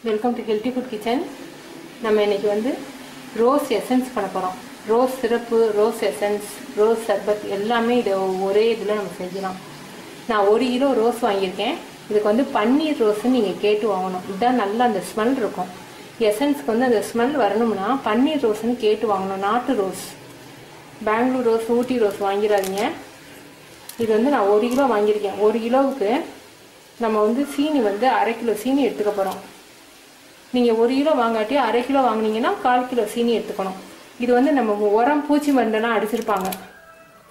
Welcome to healthy food kitchen. நம்ம இன்னைக்கு வந்து ரோஸ் எசன்ஸ் பண்ண போகிறோம். Rose syrup, rose essence, rose சர்பத் எல்லாமே இதை ஒரே இதில் நம்ம செஞ்சலாம். நான் 1 கிலோ ரோஸ் வாங்கியிருக்கேன். இதுக்கு வந்து பன்னீர் ரோஸ்ன்னு நீங்கள் கேட்டு வாங்கணும். இதுதான் நல்லா அந்த ஸ்மெல் இருக்கும். எசன்ஸ்க்கு வந்து அந்த ஸ்மெல் வரணும்னா பன்னீர் ரோஸ்ன்னு கேட்டு வாங்கணும். நாட்டு ரோஸ், பெங்களூர் ரோஸ், ஊட்டி ரோஸ் வாங்கிடாதீங்க. இது வந்து நான் 1 கிலோ வாங்கியிருக்கேன். 1 கிலோவுக்கு நம்ம வந்து சீனி வந்து 1/2 கிலோ சீனி எடுத்துக்க போகிறோம். நீங்கள் 1 கிலோ வாங்காட்டி 1/2 கிலோ வாங்கினீங்கன்னா 1/4 கிலோ சீனி எடுத்துக்கணும். இது வந்து நம்ம உரம் பூச்சி மருந்தெல்லாம் அடிச்சிருப்பாங்க,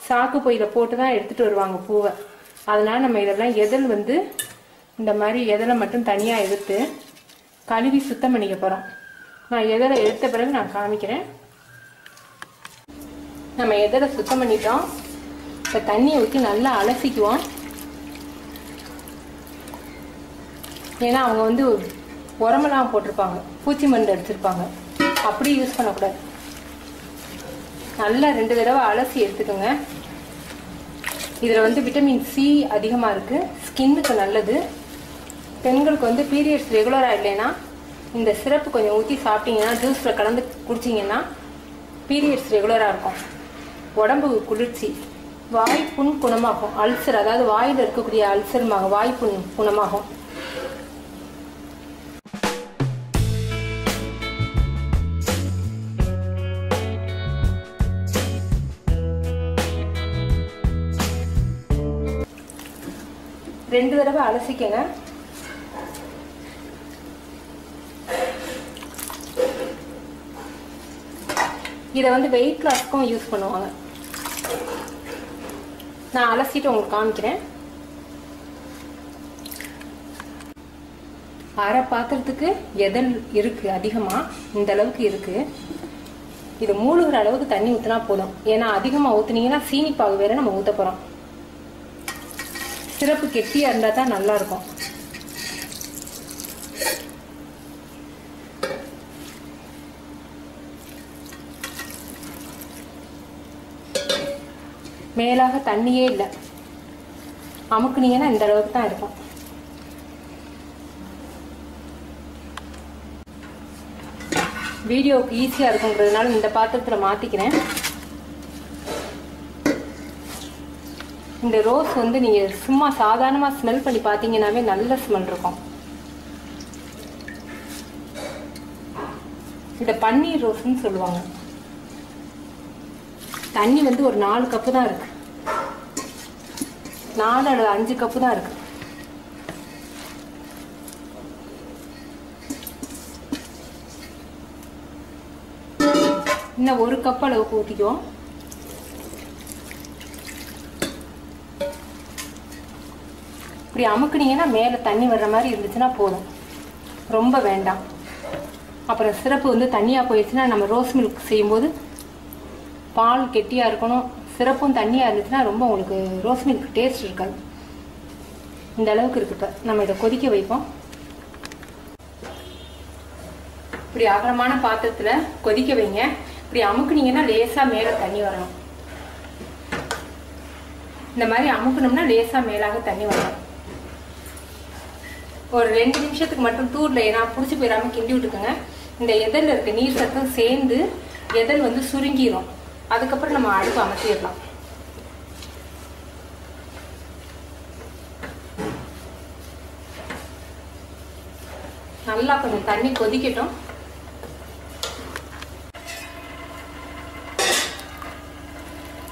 சாக்கு பையில் போட்டு தான் எடுத்துகிட்டு வருவாங்க பூவை. அதனால் நம்ம இதெல்லாம் எதல் வந்து இந்த மாதிரி எதலை மட்டும் தனியாக எடுத்து கழுவி சுத்தம் பண்ணிக்க போகிறோம். நான் எதலை எடுத்த பிறகு நான் காமிக்கிறேன். நம்ம எதலை சுத்தம் பண்ணிட்டோம். இப்போ தண்ணியை ஊற்றி நல்லா அலசிக்குவோம். ஏன்னா அவங்க வந்து உரமெல்லாம் போட்டிருப்பாங்க, பூச்சி மருந்து அடிச்சிருப்பாங்க. அப்படி யூஸ் பண்ணக்கூடாது. நல்லா 2 தடவை அலசி எடுத்துக்கோங்க. இதில் வந்து விட்டமின் சி அதிகமாக இருக்குது, ஸ்கின்னுக்கு நல்லது. பெண்களுக்கு வந்து பீரியட்ஸ் ரெகுலராக இல்லைன்னா இந்த சிரப்பு கொஞ்சம் ஊற்றி சாப்பிட்டீங்கன்னா, ஜூஸில் கலந்து குடிச்சிங்கன்னா பீரியட்ஸ் ரெகுலராக இருக்கும். உடம்புக்கு குளிர்ச்சி, வாய்ப்புண் குணமாகும். அல்சர், அதாவது வாயில் இருக்கக்கூடிய அல்சர் வாய்ப்புண் குணமாகும். ரெண்டு தடவை அலசிக்கங்க. இதை வந்து வெயிட் லாஸ்க்கும் யூஸ் பண்ணுவாங்க. நான் அலசிட்டு உங்களுக்கு காமிக்கிறேன். 1/2 பாத்திரத்துக்கு எதல் இருக்கு, அதிகமா இந்த அளவுக்கு இருக்கு. இது மூழ்கிற அளவுக்கு தண்ணி ஊற்றினா போதும். ஏன்னா அதிகமாக ஊற்றுனீங்கன்னா சீனிப்பாகு வேற நம்ம ஊற்ற போகிறோம். சிரப்பு கெட்டியாக இருந்தால் தான் நல்லா இருக்கும். மேலாக தண்ணியே இல்லை, அமுக்குனீங்கன்னா இந்த அளவுக்கு தான் இருக்கும். வீடியோவுக்கு ஈஸியாக இருக்குங்கிறதுனால இந்த பாத்திரத்தில் மாற்றிக்கிறேன். இந்த ரோஸ் வந்து நீங்கள் சும்மா சாதாரணமாக ஸ்மெல் பண்ணி பார்த்தீங்கன்னாவே நல்ல ஸ்மெல் இருக்கும். இதை பன்னீர் ரோஸ்ன்னு சொல்லுவாங்க. தண்ணி வந்து ஒரு 4 கப்பு தான் இருக்கு, 4 அல்லது 5 கப்பு தான் இருக்கு. இன்னும் 1 கப் அளவுக்கு ஊற்றிக்குவோம். இப்படி அமுக்குனீங்கன்னா மேலே தண்ணி வர்ற மாதிரி இருந்துச்சுன்னா போதும், ரொம்ப வேண்டாம். அப்புறம் சிரப்பு வந்து தண்ணியாக போயிடுச்சுன்னா நம்ம ரோஸ் மில்க் செய்யும்போது பால் கெட்டியாக இருக்கணும், சிரப்பும் தண்ணியாக இருந்துச்சுன்னா ரொம்ப உங்களுக்கு ரோஸ் மில்க் டேஸ்ட் இருக்காது. இந்த அளவுக்கு இருக்கு. இப்போ நம்ம இதை கொதிக்க வைப்போம். இப்படி அகலமான பாத்திரத்தில் கொதிக்க வைங்க. இப்படி அமுக்குனீங்கன்னா லேசாக மேலே தண்ணி வரணும். இந்த மாதிரி அமுக்கணும்னா லேசாக மேலாக தண்ணி வரணும். ஒரு 2 நிமிஷத்துக்கு மட்டும் தூரில் ஏன்னா பிடிச்சி போயிடாம கிண்டி விட்டுக்கோங்க. இந்த எதல் இருக்க நீர் சத்தம் சேர்ந்து எதல் வந்து சுருங்கிடும். அதுக்கப்புறம் நம்ம அடுப்பு அமர்த்திடலாம். நல்லா கொஞ்சம் தண்ணி கொதிக்கட்டும்.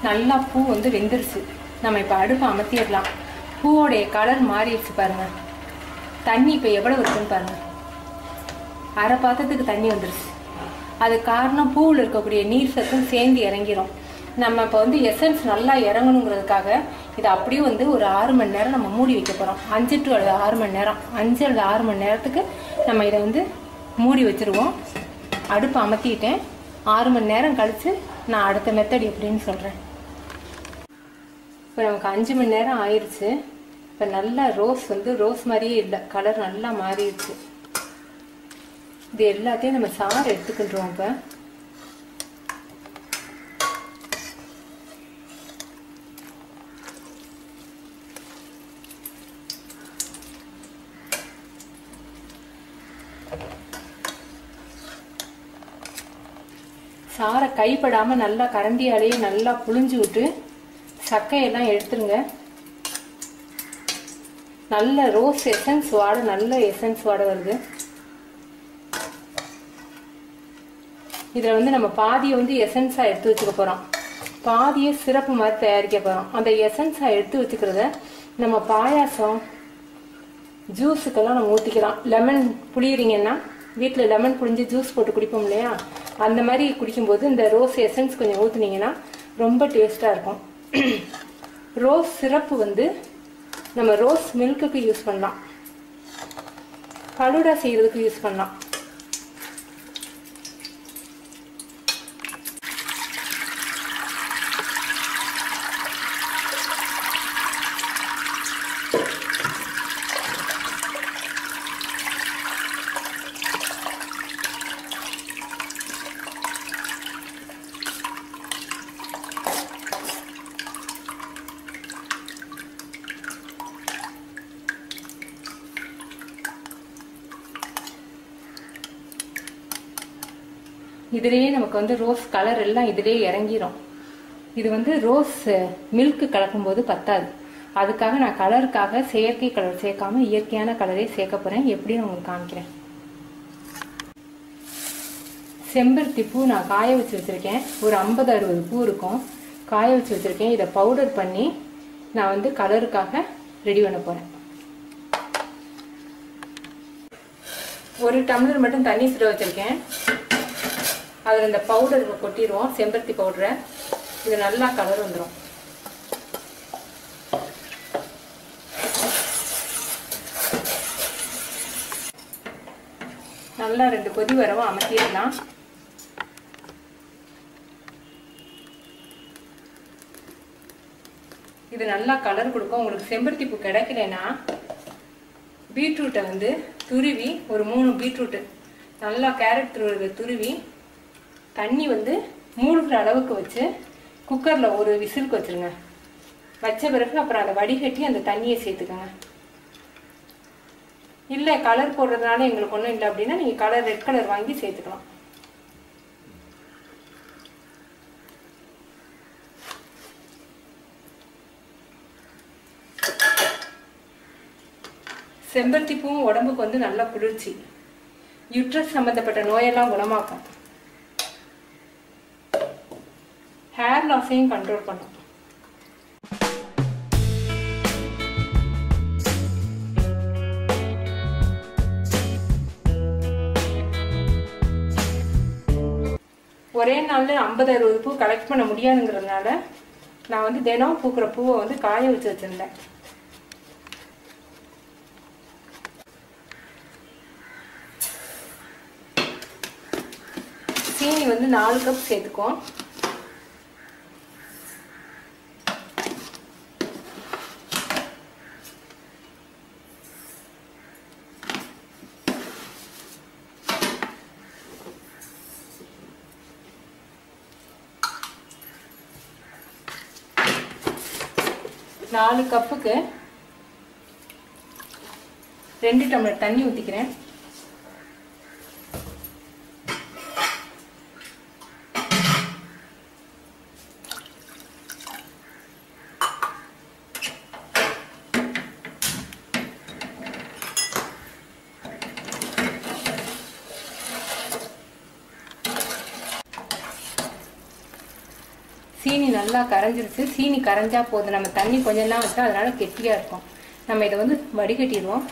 நல்லா பூ வந்து வெந்துருச்சு. நம்ம இப்போ அடுப்பு அமர்த்திடலாம். பூவோடைய கலர் மாறிடுச்சு பாருங்க. தண்ணி இப்போ எவ்வளவு இருக்குன்னு பாருங்க. 1/2 பாத்திரத்துக்கு தண்ணி வந்துருச்சு. அது காரணம் பூவில் இருக்கக்கூடிய நீர் சத்தும் சேர்ந்து இறங்கிடும். நம்ம இப்போ வந்து எசன்ஸ் நல்லா இறங்கணுங்கிறதுக்காக இதை அப்படியே வந்து ஒரு 6 மணி நேரம் நம்ம மூடி வைக்க போகிறோம். 5 to 6 மணி நேரம், 5 அல்லது 6 மணி நேரத்துக்கு நம்ம இதை வந்து மூடி வச்சுருவோம். அடுப்பு அமர்த்திட்டேன். 6 மணி நேரம் கழித்து நான் அடுத்த மெத்தட் எப்படின்னு சொல்கிறேன். இப்போ நமக்கு 5 மணி நேரம் ஆயிடுச்சு. இப்போ நல்லா ரோஸ் வந்து ரோஸ் மாதிரியே இல்லை, கலர் நல்லா மாறிடுச்சு. இது எல்லாத்தையும் நம்ம சாறு எடுத்துக்கின்றோம். இப்போ Okay. சாரை கைப்படாமல் நல்லா கரண்டியாலேயே நல்லா புழிஞ்சு விட்டு சக்கையெல்லாம் எடுத்துருங்க. நல்ல ரோஸ் எசன்ஸ் வாடை, நல்ல எசன்ஸ் வாடை வருது. இதில் வந்து நம்ம பாதியை வந்து எசன்ஸாக எடுத்து வச்சுக்க போகிறோம், பாதியை சிறப்பு மாதிரி தயாரிக்க போகிறோம். அந்த எசன்ஸாக எடுத்து வச்சுக்கிறத நம்ம பாயாசம் ஜூஸுக்கெல்லாம் நம்ம ஊற்றிக்கலாம். லெமன் புளியறீங்கன்னா வீட்டில் லெமன் புளிஞ்சு ஜூஸ் போட்டு குடிப்போம் இல்லையா, அந்த மாதிரி குடிக்கும்போது இந்த ரோஸ் எசன்ஸ் கொஞ்சம் ஊற்றுனீங்கன்னா ரொம்ப டேஸ்ட்டாக இருக்கும். ரோஸ் சிரப்பு வந்து நம்ம ரோஸ் மில்க்குக்கு யூஸ் பண்ணலாம், ஃபலூடா செய்கிறதுக்கு யூஸ் பண்ணலாம். இதுலேயே நமக்கு வந்து ரோஸ் கலர் எல்லாம் இதுலேயே இறங்கிரும். இது வந்து ரோஸ் மில்க் கலக்கும்போது பத்தாது, அதுக்காக நான் கலருக்காக செயற்கை கலர் சேர்க்காம இயற்கையான கலரே சேர்க்க போகிறேன். எப்படின்னு உங்களுக்கு காமிக்கிறேன். செம்பருத்தி பூ நான் காய வச்சு வச்சுருக்கேன், ஒரு 50-60 பூ இருக்கும், காய வச்சு வச்சுருக்கேன். இதை பவுடர் பண்ணி நான் வந்து கலருக்காக ரெடி பண்ண போகிறேன். 1 டம்ளர் மட்டும் தண்ணி சுட வச்சுருக்கேன். அதில் இந்த பவுடர் கொட்டிடுவோம், செம்பருத்தி பவுடரை. இது நல்லா கலர் வந்துடும். நல்லா 2 கொதி வரவும் அமர்த்திடலாம். இது நல்லா கலர் கொடுக்கும். உங்களுக்கு செம்பருத்தி பூ கிடைக்கலன்னா பீட்ரூட்டை வந்து துருவி, ஒரு 3 பீட்ரூட்டு நல்லா கேரட் துருவி தண்ணி வந்து மூழ்கிற அளவுக்கு வச்சு குக்கரில் ஒரு விசிலுக்கு வச்சுருங்க. வச்ச பிறகு அப்புறம் அதை வடிகட்டி அந்த தண்ணியை சேர்த்துக்கோங்க. இல்லை கலர் போடுறதுனால எங்களுக்கு ஒன்றும் இல்லை அப்படின்னா நீங்கள் கலர் ரெட் கலர் வாங்கி சேர்த்துக்கலாம். செம்பருத்தி பூவும் உடம்புக்கு வந்து நல்லா குளிர்ச்சி, யூட்ரஸ் சம்மந்தப்பட்ட நோயெல்லாம் குணமாக்கும், ஹேர் லாஸையும் கண்ட்ரோல் பண்ணும். ஒரே நாளில் 50-60 பூ கலெக்ட் பண்ண முடியாதுங்கிறதுனால நான் வந்து தினம் பூக்கிற பூவை வந்து காய வச்சு வச்சுருந்தேன். சீனி வந்து 4 கப் சேர்த்துக்குவோம். நாலு கப்புக்கு 2 டம்ளர் தண்ணி ஊற்றிக்கிறேன். சீனி நல்லா கரைஞ்சிருச்சு. சீனி கரைஞ்சா போதும், நம்ம தண்ணி கொஞ்சம்லாம் வச்சா அதனால கெட்டியாக இருக்கும். நம்ம இதை வந்து வடிகட்டிடுவோம்.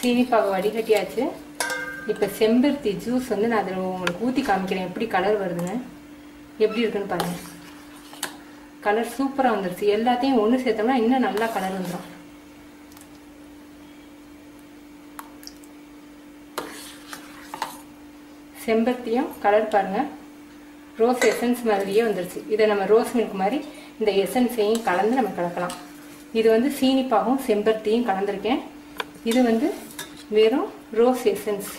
சீனிப்பாக வடிகட்டியாச்சு. இப்போ செம்பருத்தி ஜூஸ் வந்து நான் அதில் உங்களுக்கு ஊற்றி காமிக்கிறேன் எப்படி கலர் வருதுன்னு. எப்படி இருக்குன்னு பாருங்கள். கலர் சூப்பராக வந்துருச்சு. எல்லாத்தையும் ஒன்று சேர்த்தோம்னா இன்னும் நல்லா கலர் வந்துடும். செம்பருத்தியும் கலர் பாருங்கள், ரோஸ் எசன்ஸ் மாதிரியே வந்துருச்சு. இதை நம்ம ரோஸ் மில்க் மாதிரி இந்த எசன்ஸையும் கலந்து நம்ம கலக்கலாம். இது வந்து சீனிப்பாகவும் செம்பருத்தியும் கலந்துருக்கேன். இது வந்து வெறும் ரோஸ் எசன்ஸ்.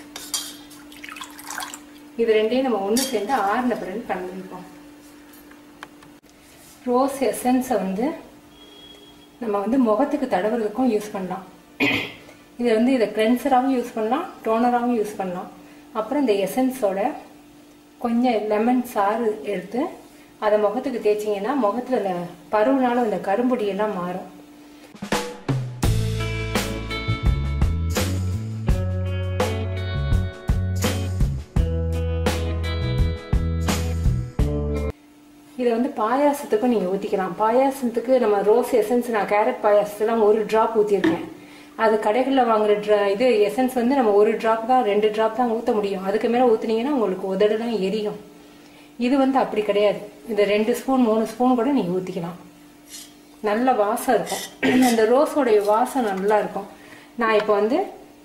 இது ரெண்டையும் நம்ம ஒன்று சேர்ந்து ஆறின பிறகு கலந்துருக்கோம். ரோஸ் எசன்ஸை வந்து நம்ம வந்து முகத்துக்கு தடவுறதுக்கும் யூஸ் பண்ணலாம். இது வந்து இதை கிளென்சராகவும் யூஸ் பண்ணலாம், டோனராகவும் யூஸ் பண்ணலாம். அப்புறம் இந்த எசன்ஸோட கொஞ்சம் லெமன் சாறு எடுத்து அதை முகத்துக்கு தேய்ச்சிங்கன்னா முகத்தில் அந்த பருவனால அந்த கரும்புடியெல்லாம் மாறும். இதை வந்து பாயாசத்துக்கும் நீங்கள் ஊற்றிக்கலாம். பாயாசத்துக்கு நம்ம ரோஸ் எசன்ஸ், நான் கேரட் பாயாசத்துலாம் 1 ட்ராப் ஊற்றிருக்கேன். அது கடைகளில் வாங்குற இது எசன்ஸ் வந்து நம்ம 1 ட்ராப் தான் 2 ட்ராப் தான் ஊற்ற முடியும். அதுக்கு மேலே ஊற்றுனீங்கன்னா உங்களுக்கு உதடுலாம் எரியும். இது வந்து அப்படி கிடையாது. இது 2 ஸ்பூன் 3 ஸ்பூன் கூட நீங்கள் ஊற்றிக்கலாம். நல்ல வாசம் இருக்கும். அந்த ரோஸோடைய வாசம் நல்லா இருக்கும். நான் இப்போ வந்து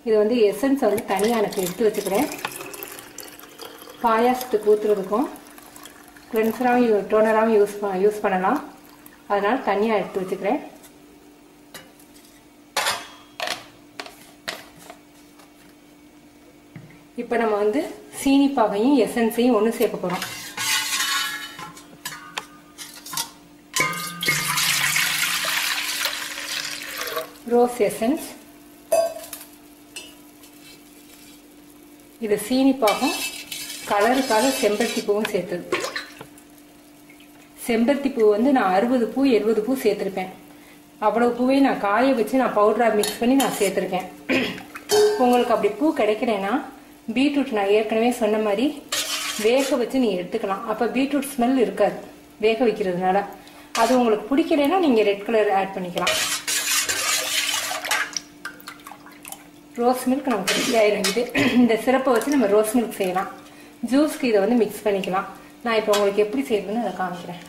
இது வந்து எசன்ஸ் வந்து தனியாக எனக்கு எடுத்து வச்சுக்கிறேன். பாயாசத்துக்கு ஊற்றுறதுக்கும் கிளென்சராகவும் டோனராகவும் யூஸ் பண்ணலாம். அதனால் தனியாக எடுத்து வச்சுக்கிறேன். இப்போ நம்ம வந்து சீனிப்பாகையும் எசன்ஸையும் ஒன்று சேர்க்க போகிறோம். ரோஸ் எசன்ஸ், இது சீனிப்பாகும், கலருக்காக செம்பருத்தி பூவும் சேர்த்தது. செம்பருத்தி பூ வந்து நான் 60 பூ 70 பூ சேர்த்துருப்பேன். அவ்வளோ பூவையும் நான் காய வச்சு நான் பவுடராக மிக்ஸ் பண்ணி நான் சேர்த்துருக்கேன். உங்களுக்கு அப்படி பூ கிடைக்கிறேன்னா பீட்ரூட் நான் ஏற்கனவே சொன்ன மாதிரி வேக வச்சு நீங்கள் எடுத்துக்கலாம். அப்போ பீட்ரூட் ஸ்மெல் இருக்காது வேக வைக்கிறதுனால. அது உங்களுக்கு பிடிக்கலைன்னா நீங்கள் ரெட் கலர் ஆட் பண்ணிக்கலாம். ரோஸ் மில்க் நமக்கு ரெடி ஆயிடும். இது இந்த சிரப்பை வச்சு நம்ம ரோஸ் மில்க் செய்யலாம். ஜூஸ்க்கு இதை வந்து மிக்ஸ் பண்ணிக்கலாம். நான் இப்போ உங்களுக்கு எப்படி செய்யணும்னு அதை காமிக்கிறேன்.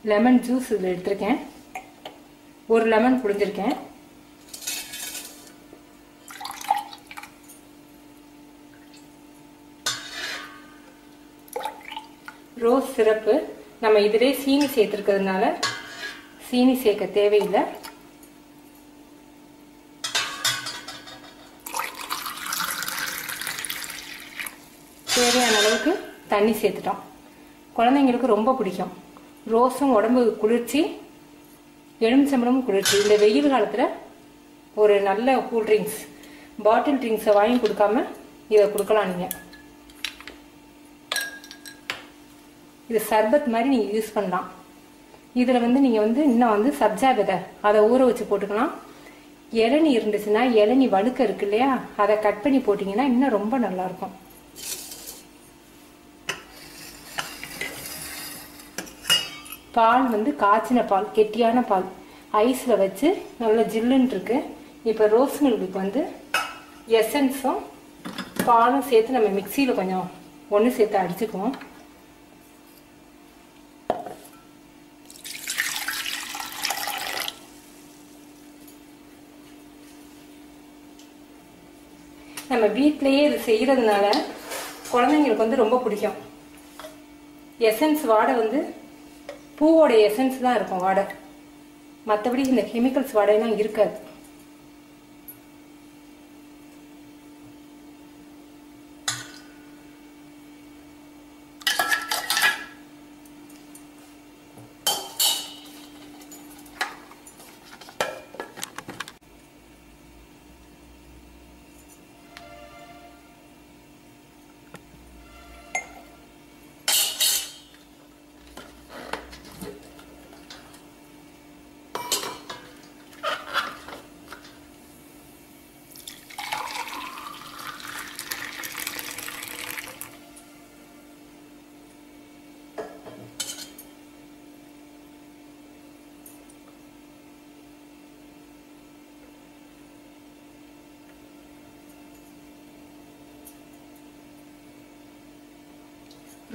லெமன் ஜூஸ் இதில் எடுத்திருக்கேன். 1 லெமன் புழிஞ்சிருக்கேன். ரோஸ் சிரப்பு நம்ம இதிலே சீனி சேர்த்துருக்கிறதுனால சீனி சேர்க்க தேவையில்லை. தேவையான அளவுக்கு தண்ணி சேர்த்துட்டோம். குழந்தைங்களுக்கு ரொம்ப பிடிக்கும். ரோஸும் உடம்பு குளிர்ச்சி, எலுமிச்சம்பழமும் குளிர்ச்சி. இந்த வெயில் காலத்தில் ஒரு நல்ல கூல் ட்ரிங்க்ஸ், பாட்டில் ட்ரிங்க்ஸை வாங்கி கொடுக்காம இதை கொடுக்கலாம். நீங்கள் இது சர்பத் மாதிரி நீங்கள் யூஸ் பண்ணலாம். இதில் வந்து நீங்கள் வந்து இன்னும் வந்து சப்ஜா விதை அதை ஊற வச்சு போட்டுக்கலாம். இளநி இருந்துச்சுன்னா இளநி வழுக்க இருக்கு இல்லையா, அதை கட் பண்ணி போட்டிங்கன்னா இன்னும் ரொம்ப நல்லாயிருக்கும். பால் வந்து காய்ச்சின பால், கெட்டியான பால் ஐஸில் வச்சு நல்லா ஜில்லுன்னு இருக்கு. இப்போ ரோஸ் மில்க்கு வந்து எசன்ஸும் பாலும் சேர்த்து நம்ம மிக்சியில் கொஞ்சம் ஒன்று சேர்த்து அடிச்சுக்குவோம். நம்ம வீட்டிலேயே இது செய்கிறதுனால குழந்தைங்களுக்கு வந்து ரொம்ப பிடிக்கும். எசன்ஸ் வாடை வந்து பூவோட எசன்ஸ் தான் இருக்கும் வாடை, மற்றபடி இந்த கெமிக்கல்ஸ் வாடையெல்லாம் இருக்காது.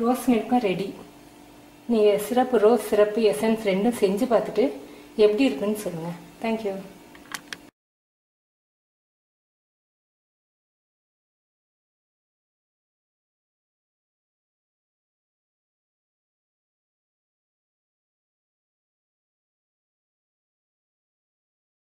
ரோஸ் மில்க்கும் ரெடி. நீங்கள் சிரப்பு, ரோஸ் சிரப்பு, எசன்ஸ் ரெண்டும் செஞ்சு பார்த்துட்டு எப்படி இருக்குன்னு சொல்லுங்கள். தேங்க்யூ.